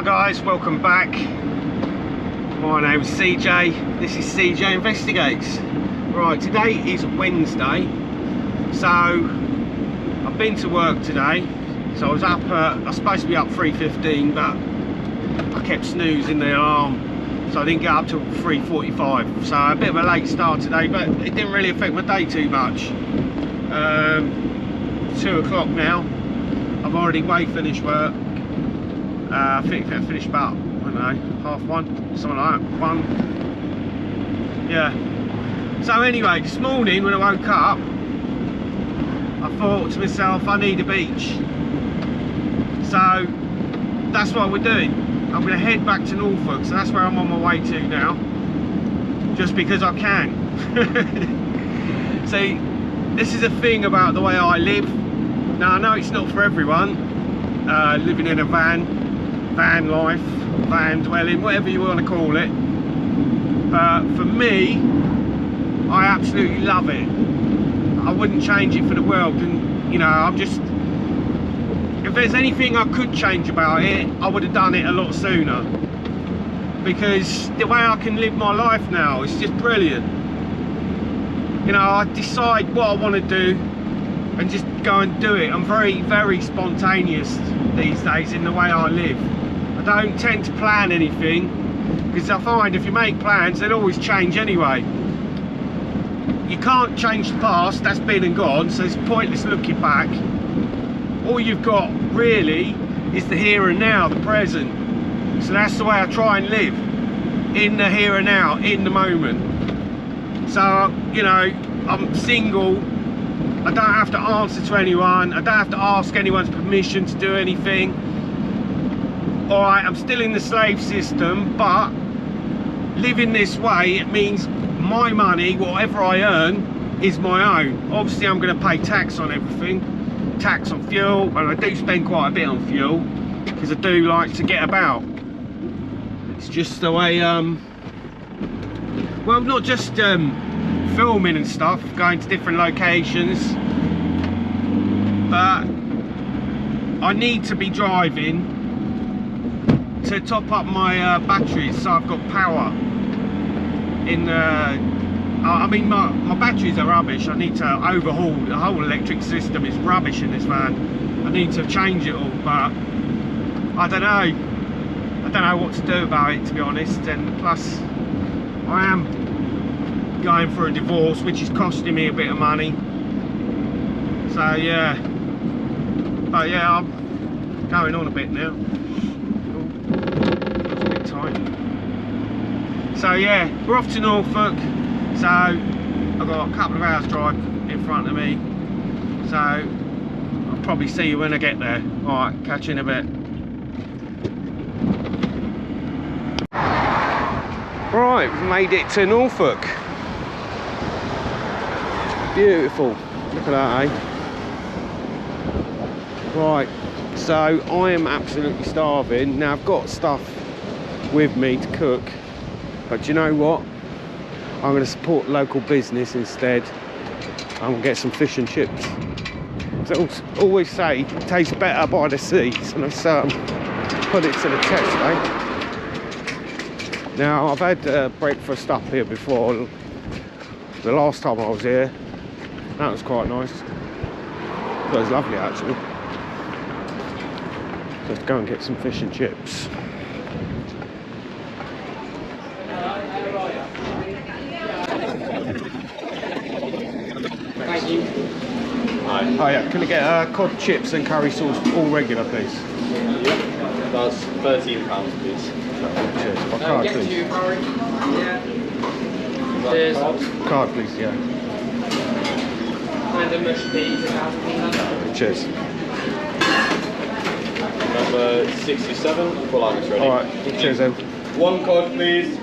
guys, welcome back. My name is CJ. This is CJ Investigates. Right, today is Wednesday, so I've been to work today. So I was up, I was supposed to be up 3:15, but I kept snoozing the alarm, so I didn't get up till 3:45. So a bit of a late start today, but it didn't really affect my day too much. 2 o'clock now. I've already way finished work. I think I finished about, I don't know, 1:30, something like that, 1. Yeah. So anyway, this morning when I woke up, I thought to myself, I need a beach. So that's what we're doing. I'm going to head back to Norfolk, so that's where I'm on my way to now, just because I can. See, this is a thing about the way I live. Now I know it's not for everyone, living in a van life, van dwelling, whatever you want to call it, but for me, I absolutely love it. I wouldn't change it for the world. And you know, I'm just, if there's anything I could change about it, I would have done it a lot sooner, because the way I can live my life now is just brilliant. You know, I decide what I want to do and just go and do it. I'm very spontaneous these days in the way I live. I don't tend to plan anything, because I find if you make plans, they'll always change anyway. You can't change the past, that's been and gone, so it's pointless looking back. All you've got really is the here and now, the present. So that's the way I try and live, in the here and now, in the moment. So, you know, I'm single, I don't have to answer to anyone, I don't have to ask anyone's permission to do anything. Alright, I'm still in the slave system, but living this way, it means my money, whatever I earn, is my own. Obviously I'm going to pay tax on everything, tax on fuel, and I do spend quite a bit on fuel, because I do like to get about. It's just the way, well, not just filming and stuff, going to different locations, but I need to be driving to top up my batteries, so I've got power in I mean, my batteries are rubbish. I need to overhaul the whole electric system. Is rubbish in this van. I need to change it all, but I don't know what to do about it, to be honest. And plus I am going for a divorce, which is costing me a bit of money, so yeah. But yeah, I'm going on a bit now. That's a bit tight. So yeah, we're off to Norfolk, so I've got a couple of hours drive in front of me, so I'll probably see you when I get there. Alright, catch you in a bit. Right, we've made it to Norfolk. Beautiful, look at that, eh? Right, so I am absolutely starving. Now I've got stuff with me to cook, but do you know what? I'm going to support local business instead. I'm going to get some fish and chips. So I always say it tastes better by the sea, so let's put it to the test, eh? Now I've had breakfast up here before. The last time I was here, that was quite nice. That was lovely actually. Let's go and get some fish and chips. Thank you. Oh yeah, can I get cod chips and curry sauce, all regular please? Yep, that's £13 please. Cheers. What card please? Yeah. Cheers. Card please, yeah. And a mush peas. Cheers. Number 67, full item's ready. Alright, cheers then. One cod please.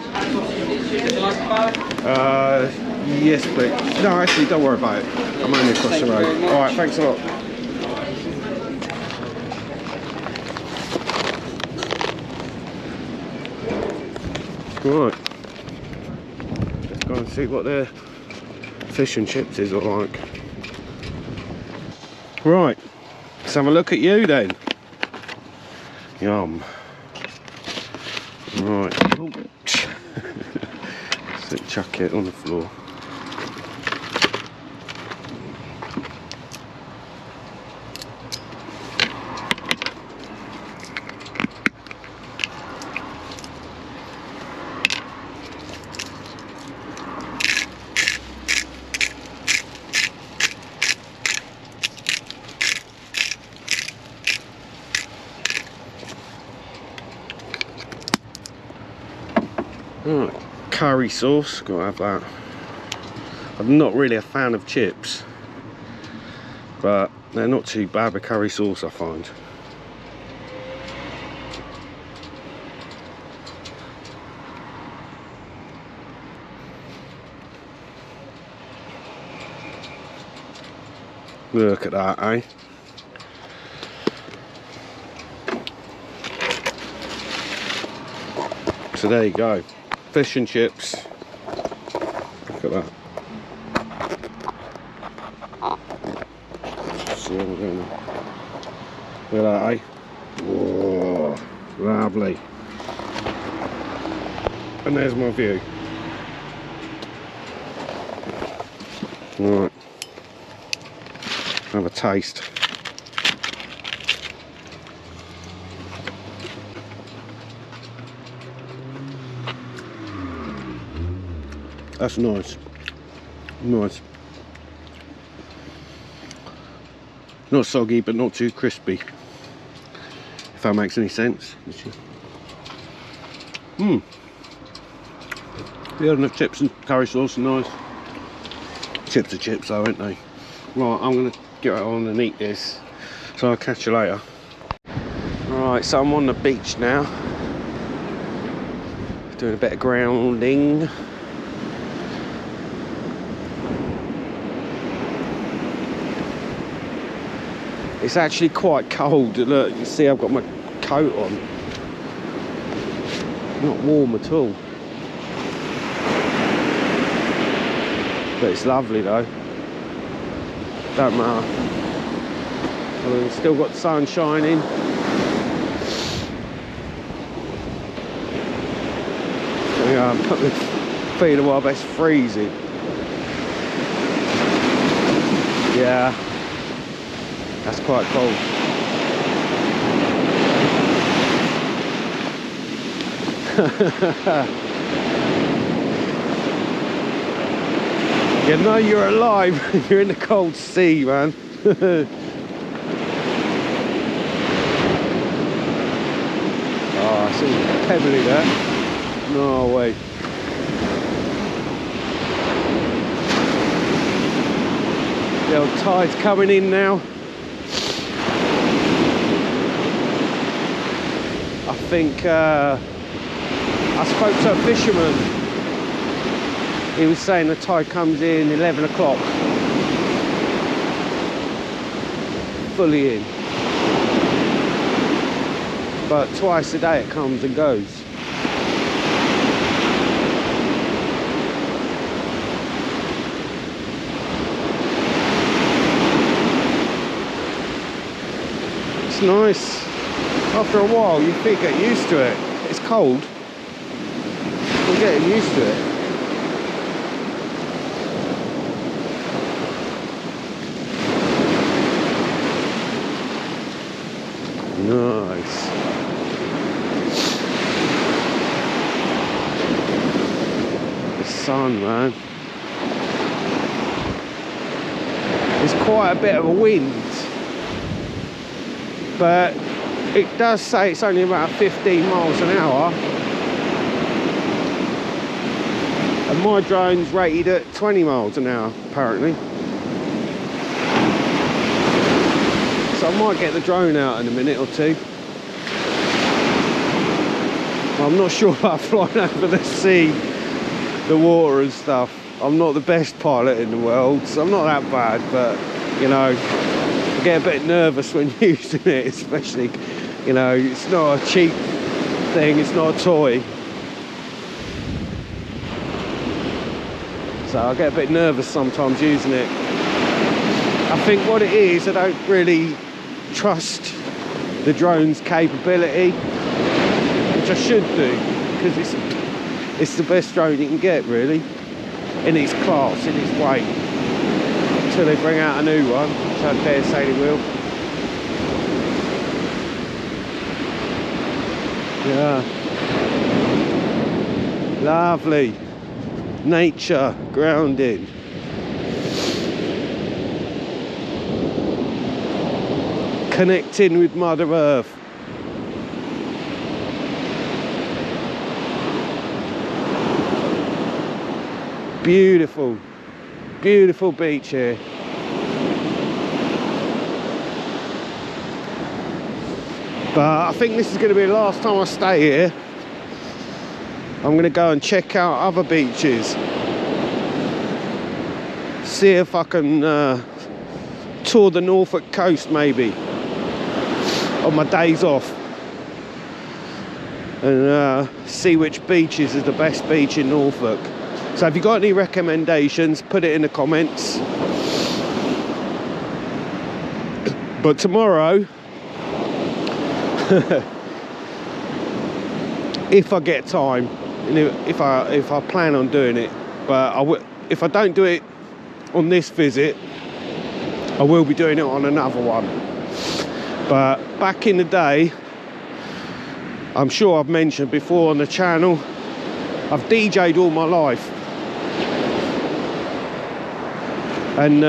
Yes please. No, actually don't worry about it. I'm only across the road. Alright, thanks a lot. Right. Let's go and see what their fish and chips is all like. Right. Let's have a look at you then. Yum. Right. So chuck it on the floor. Right, curry sauce, gotta have that. I'm not really a fan of chips, but they're not too bad with curry sauce, I find. Look at that, eh? So there you go, fish and chips. Look at that. See what I'm doing. Look at that, eh? Whoa, lovely. And there's my view. Right, have a taste. That's nice. Nice. Not soggy, but not too crispy. If that makes any sense. Yeah, enough chips and curry sauce are nice. Chips are chips though, aren't they? Right, I'm gonna get on and eat this. So I'll catch you later. Right, so I'm on the beach now. Doing a bit of grounding. It's actually quite cold. Look, you can see I've got my coat on. Not warm at all. But it's lovely though. Don't matter. Well, we've still got the sun shining. Yeah, I'm putting the feet of my best freezing. Yeah. That's quite cold. You know you're alive when you're in the cold sea, man. Oh, it's all pebbly there. No way. The old tide's coming in now. I think I spoke to a fisherman. He was saying the tide comes in 11 o'clock. Fully in. But twice a day it comes and goes. It's nice. After a while you think get used to it. It's cold. You're getting used to it. Nice. The sun, man. There's quite a bit of a wind, but it does say it's only about 15 miles an hour. And my drone's rated at 20 miles an hour, apparently. So I might get the drone out in a minute or two. I'm not sure about flying over the sea, the water and stuff. I'm not the best pilot in the world, so I'm not that bad, but, you know, I get a bit nervous when using it, especially, you know, it's not a cheap thing, it's not a toy. So I get a bit nervous sometimes using it. I think what it is, I don't really trust the drone's capability, which I should do. because it's the best drone you can get, really, in its class, in its weight, until they bring out a new one, which I dare say they will. Yeah, lovely nature, grounding. Connecting with Mother Earth. Beautiful, beautiful beach here. But I think this is going to be the last time I stay here. I'm going to go and check out other beaches. See if I can tour the Norfolk coast maybe on my days off. And see which beaches is the best beach in Norfolk. So if you've got any recommendations, put it in the comments. But tomorrow, if I get time, and if I plan on doing it, but if I don't do it on this visit, I will be doing it on another one. But back in the day, I'm sure I've mentioned before on the channel, I've DJ'd all my life. And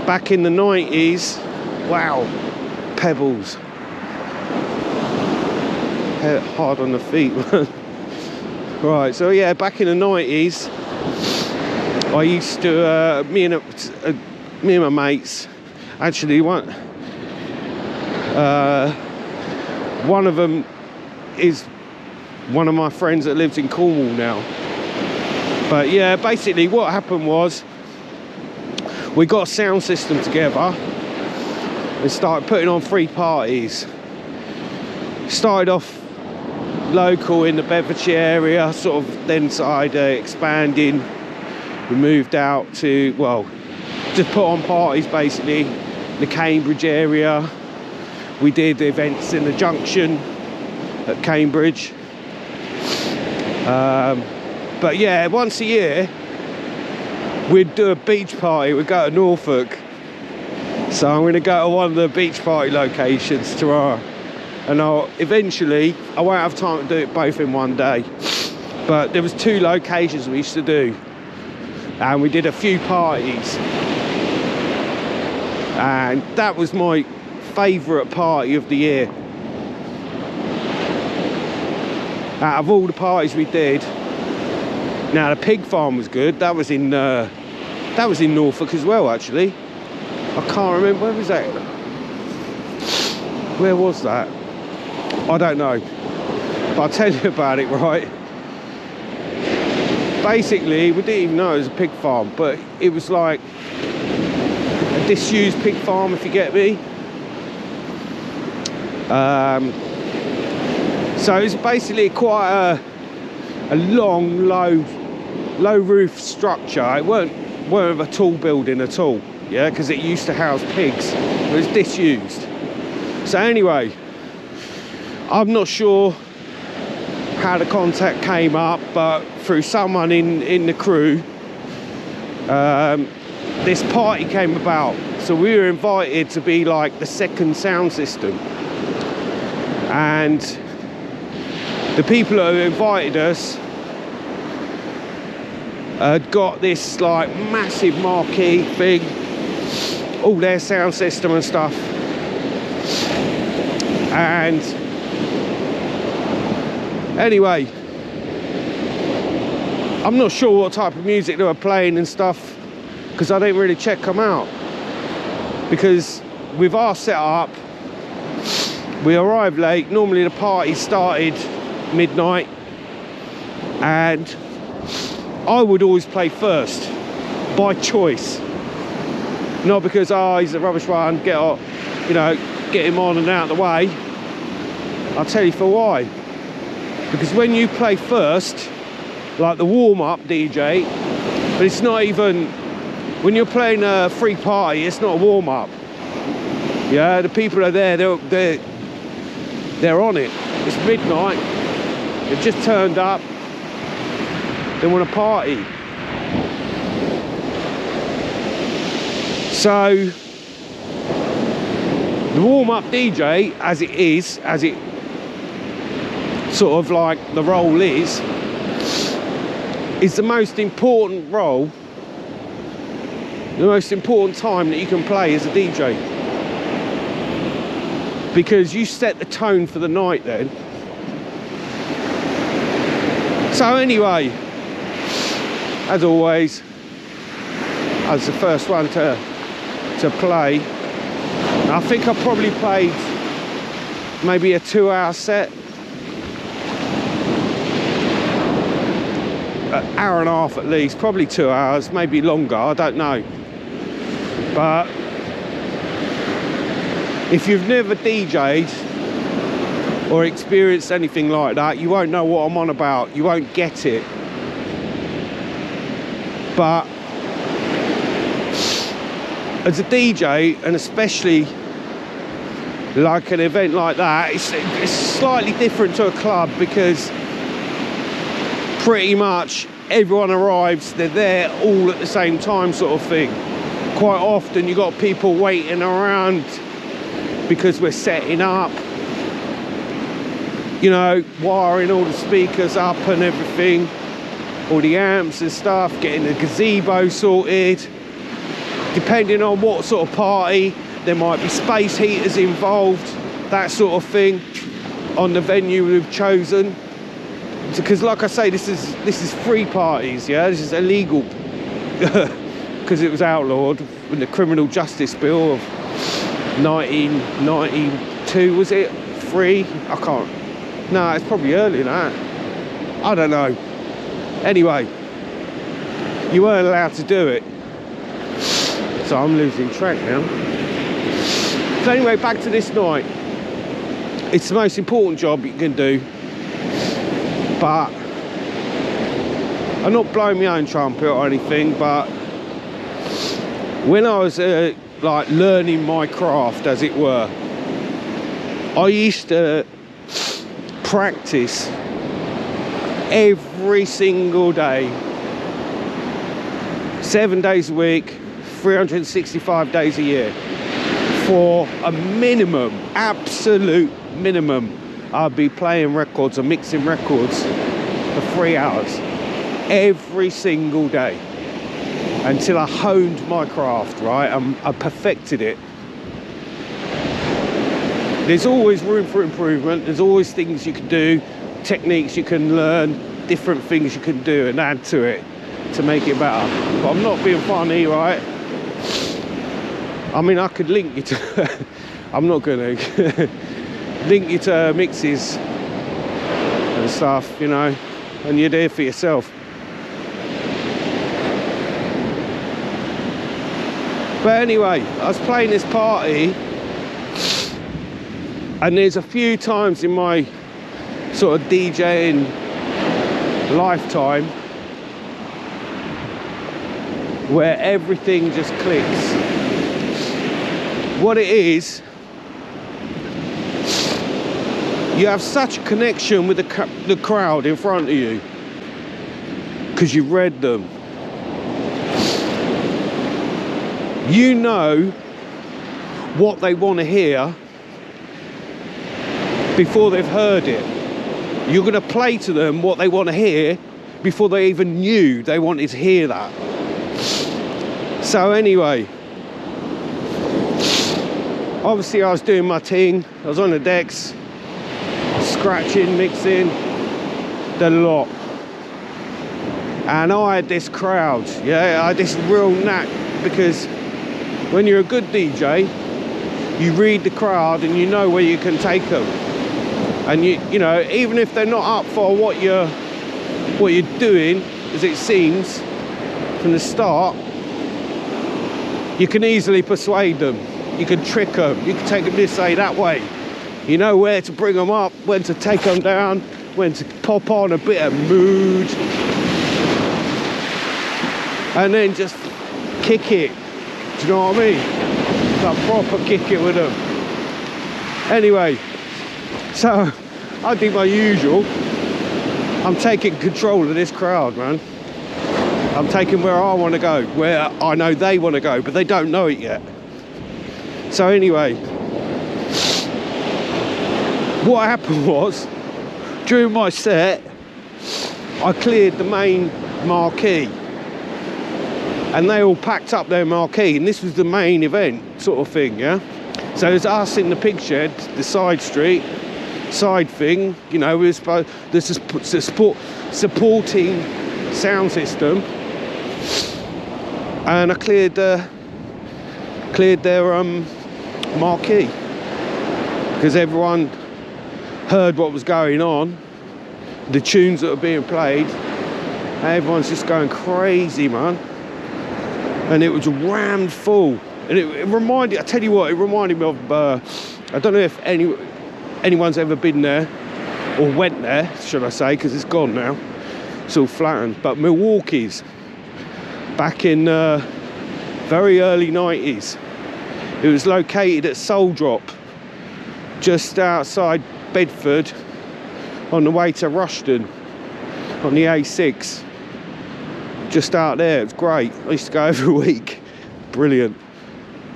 back in the 90s, wow, Pebbles. Hard on the feet. Right, so yeah, back in the 90s, I used to, me and my mates, actually one of them is one of my friends that lives in Cornwall now. But yeah, basically what happened was we got a sound system together and started putting on free parties. Started off local in the Bedfordshire area, sort of then started expanding. We moved out to, well, just put on parties basically in the Cambridge area. We did events in the Junction at Cambridge. But yeah, once a year we'd do a beach party. We'd go to Norfolk. So I'm going to go to one of the beach party locations tomorrow. And eventually, I won't have time to do it both in one day. But there was 2 locations we used to do. And we did a few parties. And that was my favourite party of the year. Out of all the parties we did, now the pig farm was good. That was in Norfolk as well, actually. I can't remember, where was that? Where was that? I don't know. But I'll tell you about it, right? Basically, we didn't even know it was a pig farm, but it was like a disused pig farm, if you get me. So it's basically quite a long, low roof structure. It weren't a tall building at all, yeah, because it used to house pigs. It was disused. So anyway, I'm not sure how the contact came up, but through someone in the crew, this party came about. So we were invited to be like the second sound system. And the people who invited us had got this like massive marquee thing, all their sound system and stuff. And anyway, I'm not sure what type of music they were playing and stuff, because I didn't really check them out. Because with our setup, we arrived late. Normally the party started midnight, and I would always play first by choice, not because he's a rubbish one, get him on and out of the way. I'll tell you for why. Because when you play first, like the warm-up DJ, but it's not even, when you're playing a free party, it's not a warm-up. Yeah, the people are there, they're on it. It's midnight, They've just turned up. They want to party. So the warm-up DJ, as it sort of like the role is the most important role, the most important time that you can play as a DJ, because you set the tone for the night then. So anyway, as always, I was the first one to play. I think I probably played maybe a 2-hour set, an hour and a half at least, probably 2 hours, maybe longer, I don't know. But if you've never DJ'd or experienced anything like that, you won't know what I'm on about, you won't get it. But as a DJ, and especially like an event like that, it's slightly different to a club, because pretty much everyone arrives, they're there all at the same time sort of thing. Quite often you got people waiting around because we're setting up, you know, wiring all the speakers up and everything, all the amps and stuff, getting the gazebo sorted. Depending on what sort of party, there might be space heaters involved, that sort of thing, on the venue we've chosen. Because like I say, this is free parties, yeah, this is illegal because it was outlawed in the Criminal Justice Bill of 1992, was it? Free? I can't. No, it's probably earlier than that. I don't know. Anyway, you weren't allowed to do it. So I'm losing track now. So anyway, back to this night. It's the most important job you can do. But I'm not blowing my own trumpet or anything, but when I was like learning my craft, as it were, I used to practice every single day, 7 days a week, 365 days a year, for a minimum, absolute minimum. I'd be playing records or mixing records for 3 hours every single day until I honed my craft, right? I perfected it. There's always room for improvement. There's always things you can do, techniques you can learn, different things you can do and add to it to make it better. But I'm not being funny, right? I mean, I could link you to I'm not gonna link you to mixes and stuff, you know, and you're there for yourself. But anyway, I was playing this party, and there's a few times in my sort of DJing lifetime where everything just clicks. What it is, you have such a connection with the crowd in front of you because you read them. You know what they want to hear before they've heard it. You're going to play to them what they want to hear before they even knew they wanted to hear that. So anyway, obviously I was doing my thing. I was on the decks, scratching, mixing, the lot. And I had this crowd, yeah, I had this real knack, because when you're a good DJ, you read the crowd and you know where you can take them. And you know, even if they're not up for what you're doing, as it seems from the start, you can easily persuade them. You can trick them. You can take them this way, that way. You know where to bring them up, when to take them down, when to pop on a bit of mood, and then just kick it. Do you know what I mean? Like proper kick it with them. Anyway, so I did my usual, I'm taking control of this crowd, man. I'm taking where I want to go, where I know they want to go, but they don't know it yet. So anyway, what happened was, during my set, I cleared the main marquee, and they all packed up their marquee, and this was the main event sort of thing, yeah? So there's us in the pig shed, the side street, side thing, you know, we're supposed, there's a supporting sound system, and I cleared their marquee, because everyone heard what was going on, the tunes that were being played, and everyone's just going crazy, man. And it was rammed full, and it reminded, I tell you what, it reminded me of, I don't know if anyone's ever been there, or went there, should I say, because it's gone now, it's all flattened, but Milwaukee's, back in very early 90s, it was located at Soul Drop, just outside Bedford, on the way to Rushden, on the A6. Just out there, it's great. I used to go every week. Brilliant.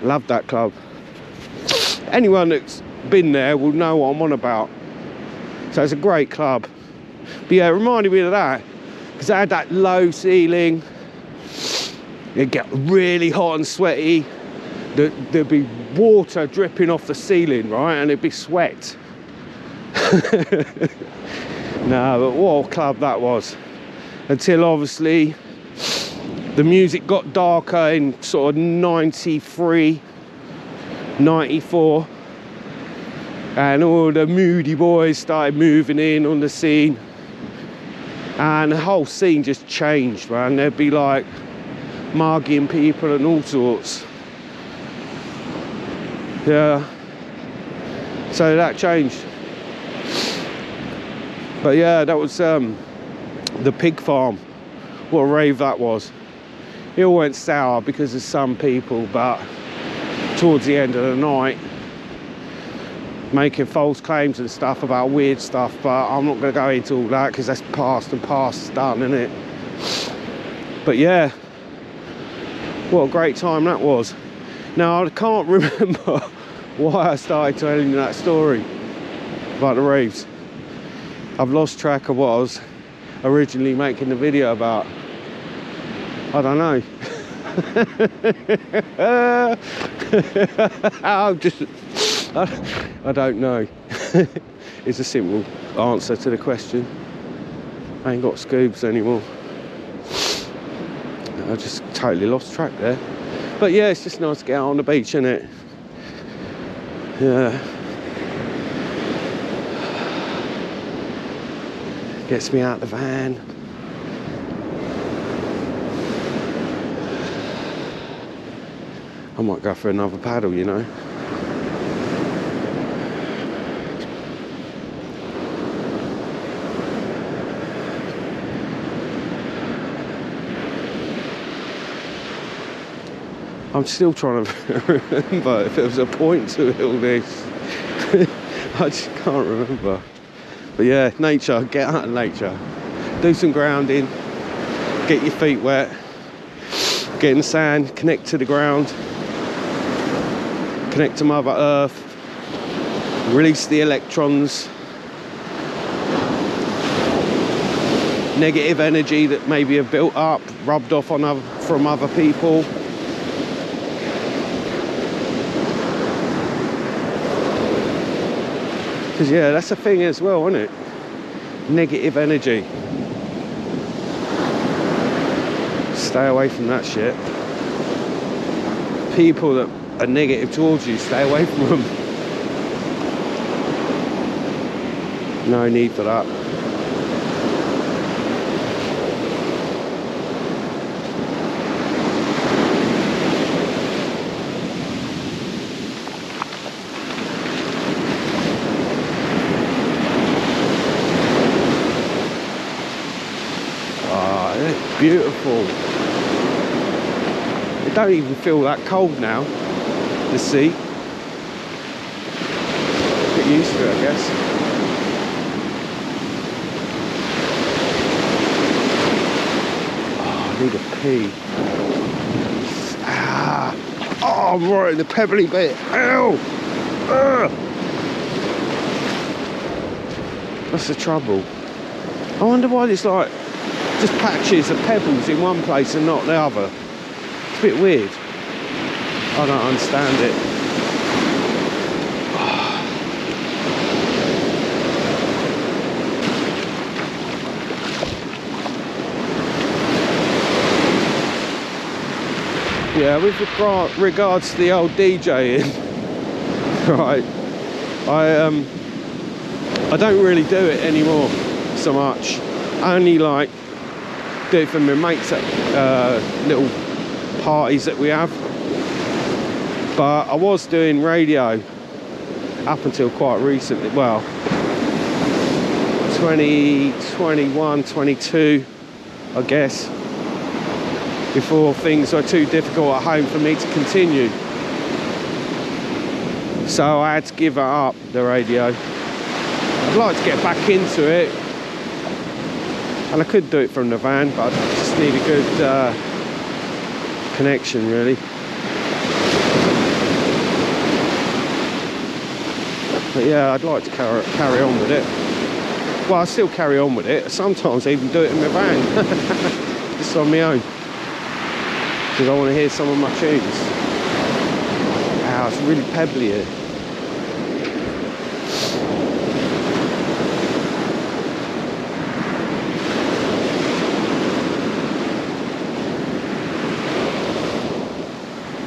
Love that club. Anyone that's been there will know what I'm on about. So it's a great club. But yeah, it reminded me of that, because it had that low ceiling. It'd get really hot and sweaty. There'd be water dripping off the ceiling, right? And it'd be sweat. No, but what a club that was. Until obviously the music got darker in sort of 93, 94, and all the moody boys started moving in on the scene, and the whole scene just changed, man. There'd be like mugging people and all sorts. Yeah, so that changed. But yeah, that was the pig farm. What a rave that was. It all went sour because of some people, but towards the end of the night, making false claims and stuff about weird stuff, but I'm not going to go into all that because that's past and past, done, isn't it? But yeah, what a great time that was. Now, I can't remember why I started telling you that story about the raves. I've lost track of what I was originally making the video about. I don't know. I don't know. It's a simple answer to the question. I ain't got scoobs anymore. I just totally lost track there. But yeah, it's just nice to get out on the beach, isn't it? Yeah. Gets me out the van. I might go for another paddle, you know. I'm still trying to remember if there was a point to all this. I just can't remember. But yeah, nature, get out of nature. Do some grounding, get your feet wet, get in the sand, connect to the ground, connect to Mother Earth, release the electrons, negative energy that maybe have built up, rubbed off on from other people. Because yeah, that's a thing as well, isn't it? Negative energy. Stay away from that shit. People that are negative towards you, stay away from them. No need for that. Beautiful. It don't even feel that cold now, the sea. Get used to it, I guess. I need a pee. Ah! Oh, I'm right in the pebbly bit. Ow! Ugh. That's the trouble. I wonder why it's like just patches of pebbles in one place and not the other. It's a bit weird. I don't understand it. Yeah, with regards to the old DJing, right, I don't really do it anymore so much. I only like do it for my mates at little parties that we have. But I was doing radio up until quite recently, well, 2021, 22, I guess, before things were too difficult at home for me to continue. So I had to give it up, the radio. I'd like to get back into it, and I could do it from the van, but I just need a good connection, really. But yeah, I'd like to carry on with it. Well, I still carry on with it. Sometimes I even do it in my van, just on my own, because I want to hear some of my tunes. Wow, it's really pebbly here.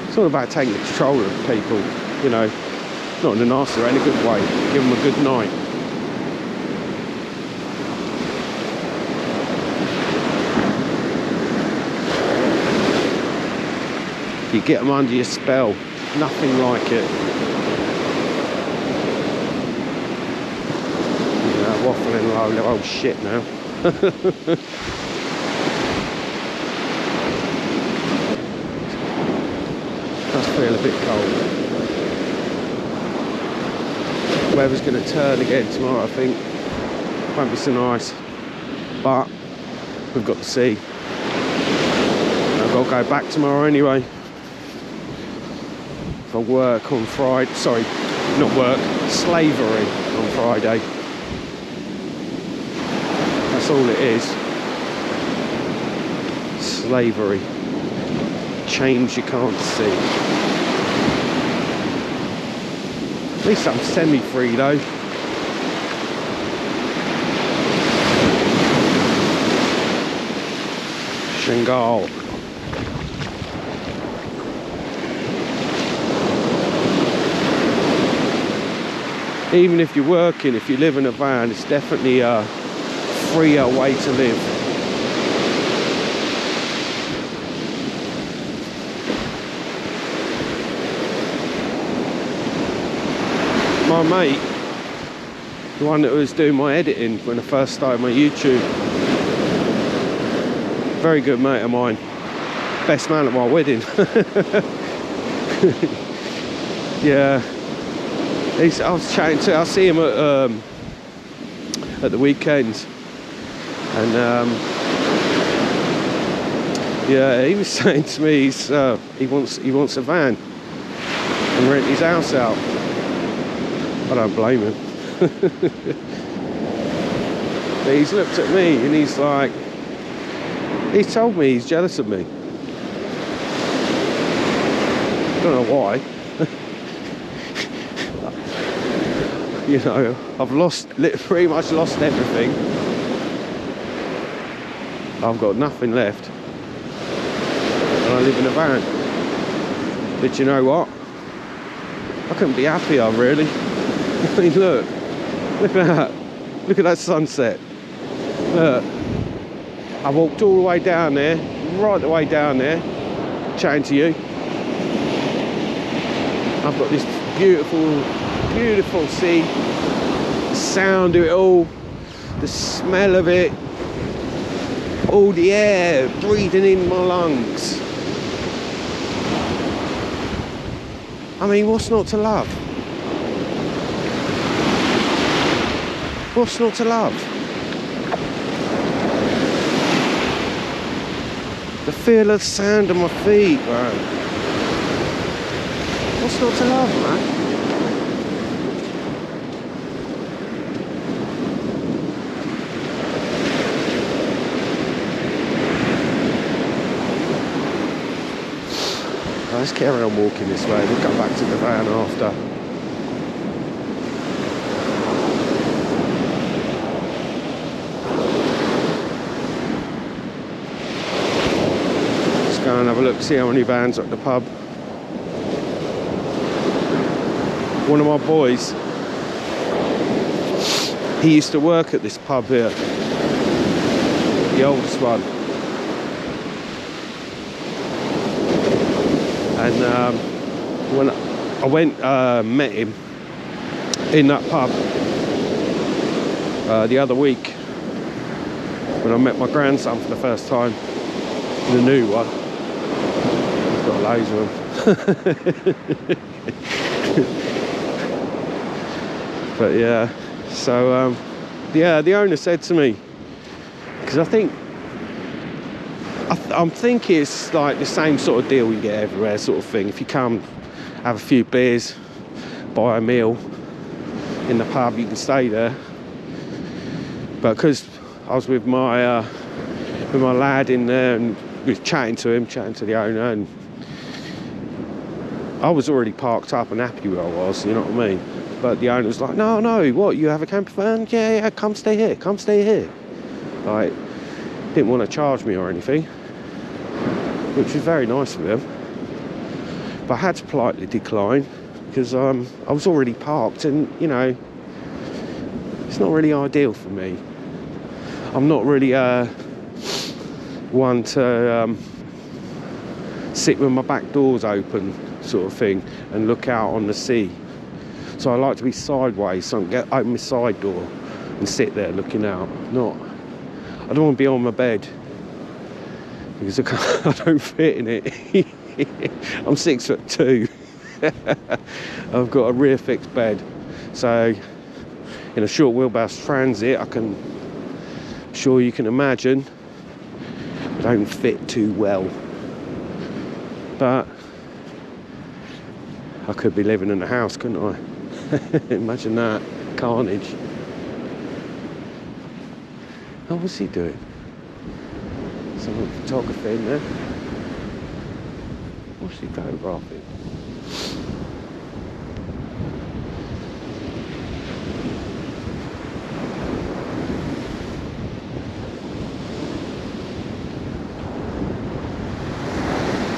It's all about taking control of people, you know, not in a nasty or in a good way. Give them a good night. You get them under your spell. Nothing like it. You know, waffling low, oh shit now. Does feel a bit cold. Weather's going to turn again tomorrow, I think. Won't be so nice, but we've got to see. I've got to go back tomorrow anyway. For work on Friday, sorry, not work, slavery on Friday. That's all it is. Slavery. Change you can't see. At least I'm semi-free though. Shingal. Even if you're working, if you live in a van, it's definitely a freer way to live. My mate, the one that was doing my editing when I first started my YouTube, very good mate of mine, best man at my wedding. Yeah. I was chatting to, I see him at the weekends, and yeah, he was saying to me he wants a van and rent his house out. I don't blame him. But he's looked at me and he's like, he's told me he's jealous of me. Don't know why. You know, I've pretty much lost everything. I've got nothing left. And I live in a van. But you know what? I couldn't be happier, really. I mean, look at that. Look at that sunset. Look. I walked all the way down there, right the way down there, chatting to you. I've got this beautiful sea, the sound of it all, the smell of it, all the air breathing in my lungs. I mean, what's not to love? What's not to love? feel the sand on my feet, man. What's not to love, man? Let's carry on walking this way. We'll come back to the van after. Let's go and have a look, see how many vans are at the pub. One of my boys, he used to work at this pub here, the oldest one. And when I went, met him in that pub the other week, when I met my grandson for the first time, the new one. He's got loads of them. But yeah, so yeah, the owner said to me, because I think, I'm thinking it's like the same sort of deal you get everywhere, sort of thing. If you come, have a few beers, buy a meal in the pub, you can stay there. But because I was with my lad in there and we was chatting to the owner, and I was already parked up and happy where I was, you know what I mean? But the owner was like, no, what, you have a camper van? Yeah, come stay here, Like, didn't want to charge me or anything, which was very nice of him. But I had to politely decline because I was already parked, and you know, it's not really ideal for me. I'm not really one to sit with my back doors open, sort of thing, and look out on the sea. So I like to be sideways, so I can open my side door and sit there looking out. I don't want to be on my bed because I don't fit in it. I'm 6'2". I've got a rear fixed bed, so in a short wheelbase transit, I'm sure you can imagine, I don't fit too well. But I could be living in a house, couldn't I? Imagine that carnage. Oh, what's he doing? Some photography in there. What's he photographing?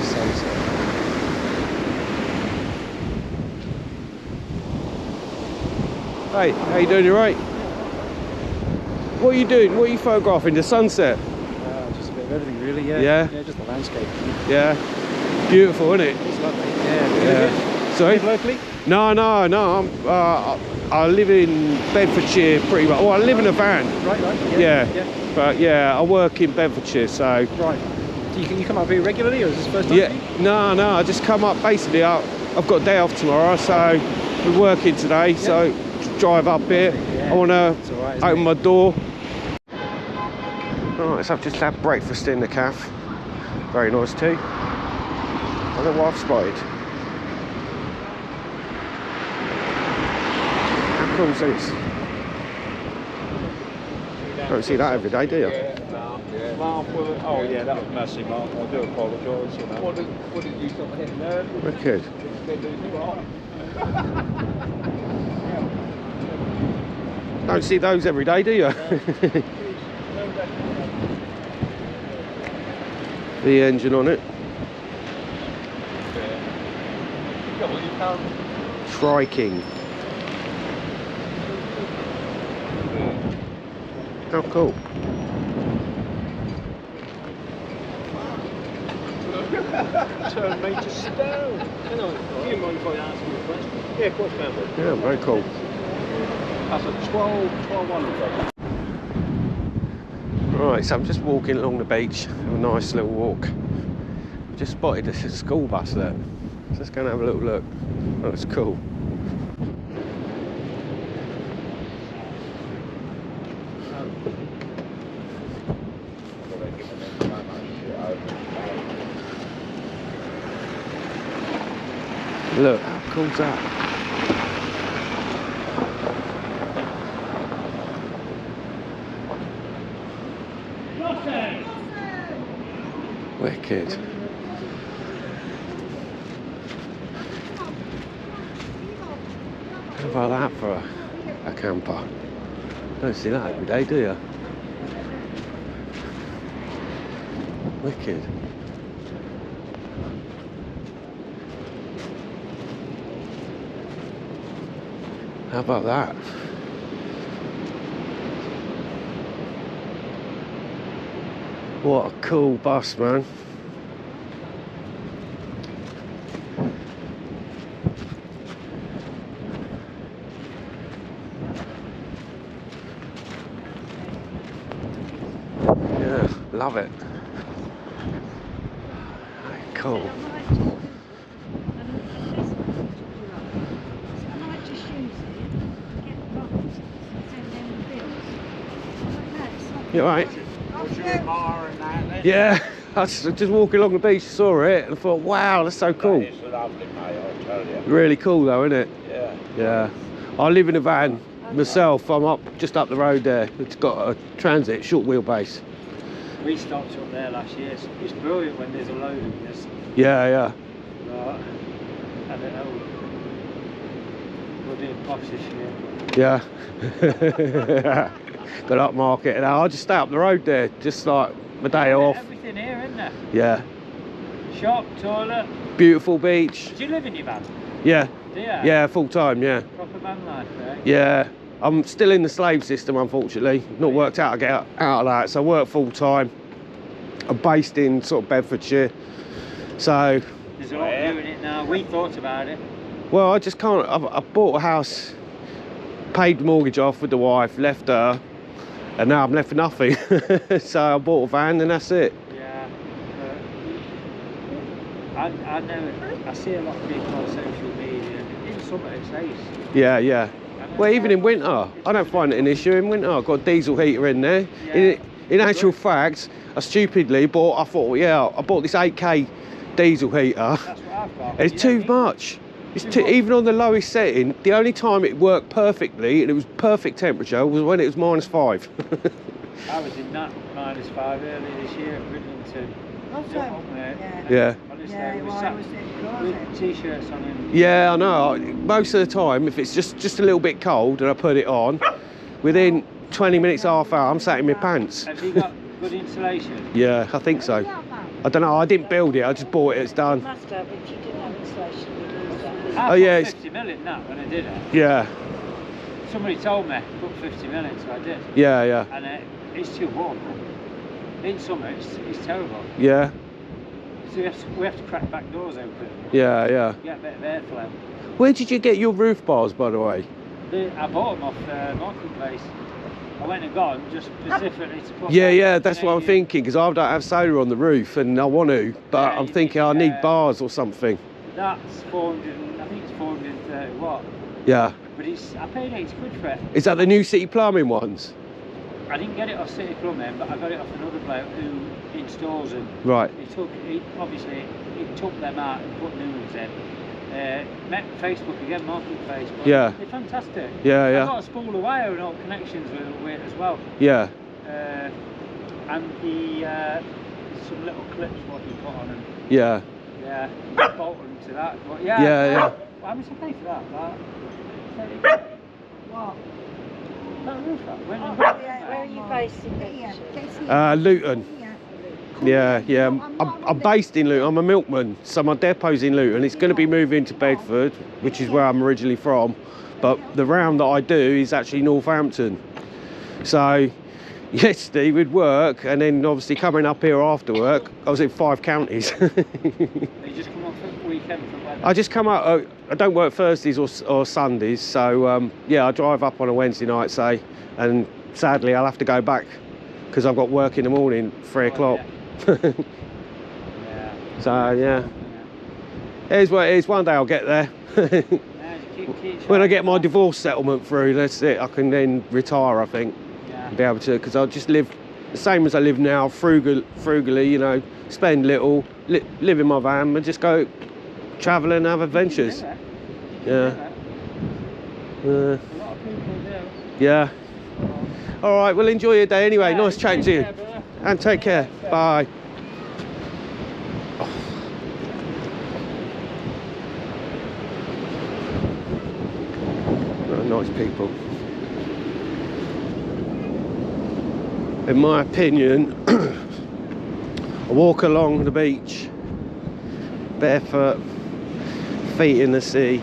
Sunset. Hey, how you doing? You right? What are you doing? What are you photographing? The sunset? Just a bit of everything, really. Yeah. Yeah? Yeah, just the landscape. Yeah. Beautiful, isn't it? It's lovely. Yeah. Yeah. Sorry? You live locally? No. I live in Bedfordshire pretty much. Oh, I live in a van. Right. Yeah. Yeah. But yeah, I work in Bedfordshire, so. Right. Do you come up here regularly, or is this the first time? Yeah. No. I just come up. Basically, I've got a day off tomorrow, so we're working today. So drive up here. Yeah. I want to Right, open my door. Right, so I've just had breakfast in the cafe. Very nice too. I don't know what I've spotted. How cool is this? Don't see that every day, do you? Mark, oh yeah, that was messy, Mark. I do apologise. You know. What did you got him there? Wicked. Don't see those every day, do you? The engine on it. Tri-King. How cool. Turn me to stone. Do you mind if I ask you a question? Yeah, of course, man. Yeah, very cool. That's a 12-1. Right, so I'm just walking along the beach. Have a nice little walk. Just spotted a school bus there. So let's go and have a little look. Oh, it's cool. Look, how cool's that? Wicked. How about that for a camper? Don't see that every day, do you? Wicked. How about that? What a cool bus, man. Yeah, love it. Cool. You alright? Yeah, I was just walking along the beach, saw it, and I thought, wow, that's so cool. It's lovely, mate, I'll tell you. Really cool though, isn't it? Yeah. Yeah. I live in a van myself. I'm just up the road there. It's got a transit, short wheelbase. We stopped up there last year. It's brilliant when there's a load of this. Yeah, yeah. Right. I don't know. We're doing posh this year. Yeah. Got up market, and I'll just stay up the road there, just like my day off. Everything here, isn't there? Yeah. Shop, toilet. Beautiful beach. Do you live in your van? Yeah. Do you? Yeah, full time, yeah. Proper van life, eh? Yeah. I'm still in the slave system, unfortunately. Not worked out to get out of that, so I work full time. I'm based in sort of Bedfordshire, so. There's a lot doing it now. We thought about it. Well, I just can't. I bought a house, paid the mortgage off with the wife, left her, and now I'm left with nothing. So I bought a van, and that's it. Yeah. I know. I see a lot of people on social media. In summer, it's nice. Yeah, yeah. Well, even in winter, I don't find it an issue. In winter, I've got a diesel heater in there. Yeah. In actual fact, I stupidly bought. I thought, well, yeah, I bought this 8K diesel heater. That's what I've got. It's too much. It's too, even on the lowest setting, the only time it worked perfectly and it was perfect temperature was when it was -5. I was in that -5 earlier this year at Bridlington. Yeah. Honestly, Yeah, we well, sat I was with t-shirts on and Yeah, I know. Most of the time, if it's just a little bit cold and I put it on, within 20 minutes, half hour, I'm sat in my pants. have you got good insulation? Yeah, I think so. I don't know. I didn't build it. I just bought it. It's done. Must have, if you didn't have insulation, you'd lose that. I Oh, put yeah, it's- 50 mil in that when I did it. Yeah, Somebody told me put 50 mil in, so I did. yeah, yeah, And it's too warm. In summer, it's terrible. yeah, So we have to crack back doors open. yeah, yeah. Get a bit of airflow. Where did you get your roof bars, by the way? I bought them off Marketplace. I went and got them just specifically to put. Yeah, that yeah, that's what I'm Canadian- thinking, because I don't have solar on the roof and I want to, but Yeah, I'm you thinking I need, need bars or something. That's 400. I think it's 430 watt. Yeah. But I paid 80 quid for it. Is that the new City Plumbing ones? I didn't get it off City Plumbing, but I got it off another bloke who installs them. Right. Obviously he took them out and put new ones in. Met Facebook again, Marketplace. But Yeah. they're fantastic. Yeah, I've yeah, got a spool of wire and all connections with it as well. yeah, And some little clips what you put on them. yeah, Yeah, bolt them to that. But yeah. yeah. How much did you pay for that? What? That roof up. Where are you based in Bedfordshire? Luton. Yeah, yeah. I'm based in Luton. I'm a milkman, so my depot's in Luton. It's going to be moving to Bedford, which is where I'm originally from. But the round that I do is actually Northampton. So yesterday we'd work, and then obviously coming up here after work, I was in 5 counties. You just come off for the weekend from where? I just come out. I don't work Thursdays or Sundays, so yeah, I drive up on a Wednesday night, say, and sadly I'll have to go back because I've got work in the morning, 3 o'clock. Yeah. So yeah, here's what it is. One day I'll get there. Yeah, keep When I get my divorce settlement through, that's it. I can then retire, I think. Yeah. Be able to, because I'll just live the same as I live now, frugally, you know, spend little, live in my van, and just go travel and have adventures. Yeah. A lot of people do. Yeah. All right, well, enjoy your day anyway. Nice chatting to you. Take care, brother. And take care. Bye. Oh, nice people. In my opinion, a walk along the beach, barefoot, feet in the sea,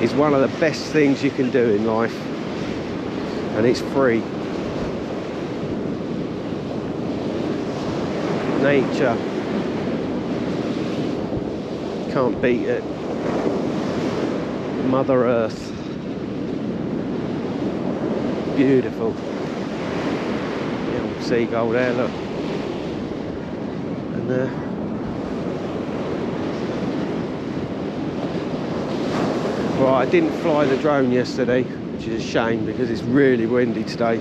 is one of the best things you can do in life, and it's free. Nature, can't beat it. Mother Earth, beautiful. Little seagull there, look. And right, I didn't fly the drone yesterday, which is a shame because it's really windy today.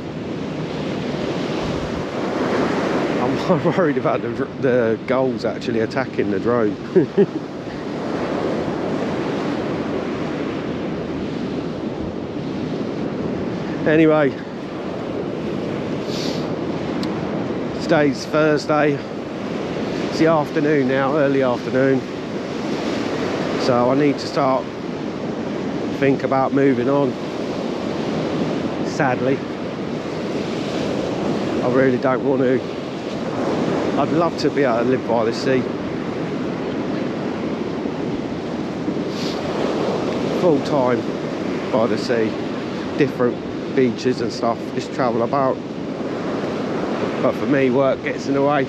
I'm worried about the gulls actually attacking the drone. Anyway, today's Thursday. It's the afternoon now, early afternoon. So I need to start think about moving on. Sadly, I really don't want to. I'd love to be able to live by the sea. Full time by the sea, different beaches and stuff, just travel about. But for me, work gets in the way.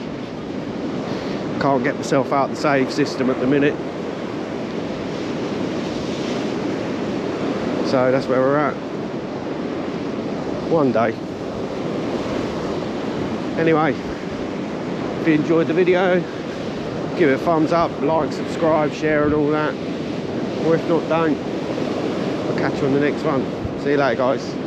Can't get myself out the save system at the minute. So that's where we're at. One day. Anyway, if you enjoyed the video, give it a thumbs up, like, subscribe, share and all that. Or if not, don't. I'll catch you on the next one. See you later, guys.